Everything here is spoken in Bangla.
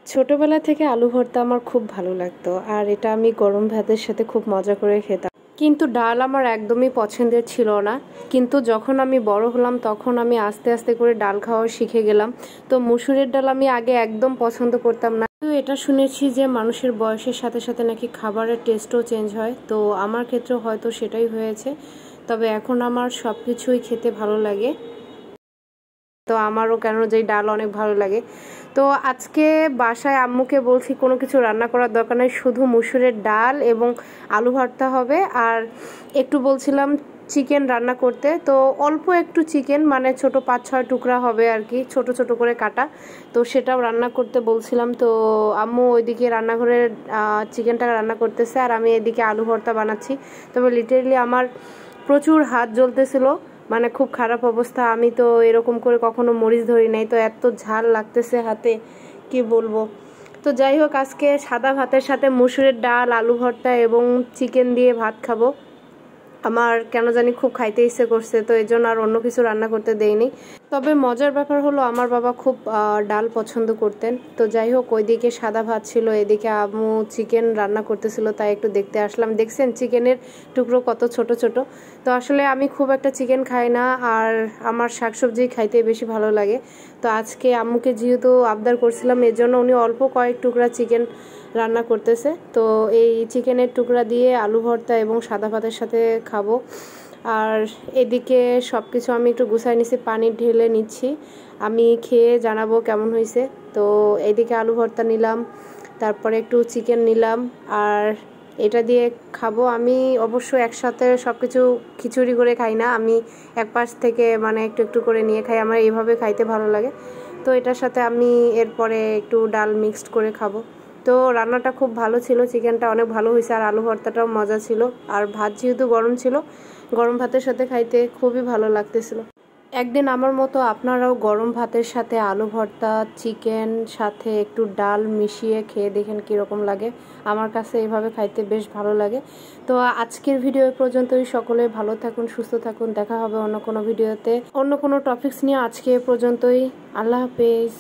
ছোটবেলা থেকে আলু ভর্তা আমার খুব ভালো লাগতো, আর এটা আমি গরম ভাতের সাথে খুব মজা করে খেতাম। কিন্তু ডাল আমার একদমই পছন্দের ছিল না। কিন্তু যখন আমি বড় হলাম তখন আমি আস্তে আস্তে করে ডাল খাওয়া শিখে গেলাম। তো মসুরের ডাল আমি আগে একদম পছন্দ করতাম না। তো এটা শুনেছি যে মানুষের বয়সের সাথে সাথে নাকি খাবারের টেস্টও চেঞ্জ হয়, তো আমার ক্ষেত্রে হয়তো সেটাই হয়েছে। তবে এখন আমার সব কিছুই খেতে ভালো লাগে। তো আমারও কেন যে ডাল অনেক ভালো লাগে। তো আজকে বাসায় আম্মুকে বলছি কোনো কিছু রান্না করার দরকার নেই, শুধু মসুরের ডাল এবং আলু ভর্তা হবে। আর একটু বলছিলাম চিকেন রান্না করতে, তো অল্প একটু চিকেন, মানে ছোট 5-6 টুকরা হবে আর কি, ছোট ছোট করে কাটা। তো সেটাও রান্না করতে বলছিলাম। তো আম্মু ওইদিকে রান্নাঘরে চিকেনটা রান্না করতেছে, আর আমি এদিকে আলু ভর্তা বানাচ্ছি। তবে লিটারেলি আমার প্রচুর হাত জ্বলতেছিল, মানে খুব খারাপ অবস্থা। আমি তো এরকম করে কখনো মরিচ ধরি নাই, তো এত ঝাল লাগতেছে হাতে, কি বলবো। তো যাই হোক, আজকে সাদা ভাতের সাথে মসুরের ডাল, আলু ভর্তা এবং চিকেন দিয়ে ভাত খাবো। আমার কেন জানি খুব খাইতে ইচ্ছে করছে, তো এই জন্য আর অন্য কিছু রান্না করতে দেইনি। তবে মজার ব্যাপার হলো আমার বাবা খুব ডাল পছন্দ করতেন। তো যাই হোক, ওইদিকে সাদা ভাত ছিল, এদিকে আম্মু চিকেন রান্না করতেছিল, তাই একটু দেখতে আসলাম। দেখছেন চিকেনের টুকরো কত ছোট ছোট। তো আসলে আমি খুব একটা চিকেন খাই না, আর আমার শাকসবজি খাইতে বেশি ভালো লাগে। তো আজকে আম্মুকে যেহেতু আবদার করছিলাম, এর জন্য উনি অল্প কয়েক টুকরা চিকেন রান্না করতেছে। তো এই চিকেনের টুকরা দিয়ে আলু ভর্তা এবং সাদা ভাতের সাথে খাবো। আর এদিকে সব কিছু আমি একটু গুছাই নিছি, পানি ঢেলে নিচ্ছি। আমি খেয়ে জানাবো কেমন হয়েছে। তো এদিকে আলু ভর্তা নিলাম, তারপরে একটু চিকেন নিলাম, আর এটা দিয়ে খাবো। আমি অবশ্য একসাথে সব কিছু খিচুড়ি করে খাই না, আমি এক পাশ থেকে মানে একটু একটু করে নিয়ে খাই, আমার এইভাবে খাইতে ভালো লাগে। তো এটার সাথে আমি এরপরে একটু ডাল মিক্সড করে খাবো। তো রান্নাটা খুব ভালো ছিল, চিকেনটা অনেক ভালো হয়েছে, আর আলু ভর্তাটাও মজা ছিল। আর ভাত যেহেতু গরম ছিল, গরম ভাতের সাথে খাইতে খুবই ভালো লাগতেছিল। একদিন আমার মতো আপনারাও গরম ভাতের সাথে আলু ভর্তা, চিকেন সাথে একটু ডাল মিশিয়ে খেয়ে দেখেন কীরকম লাগে। আমার কাছে এইভাবে খাইতে বেশ ভালো লাগে। তো আজকের ভিডিও পর্যন্তই। সকলে ভালো থাকুন, সুস্থ থাকুন। দেখা হবে অন্য কোনো ভিডিওতে, অন্য কোনো টপিকস নিয়ে। আজকে পর্যন্তই। আল্লাহ হাফেজ।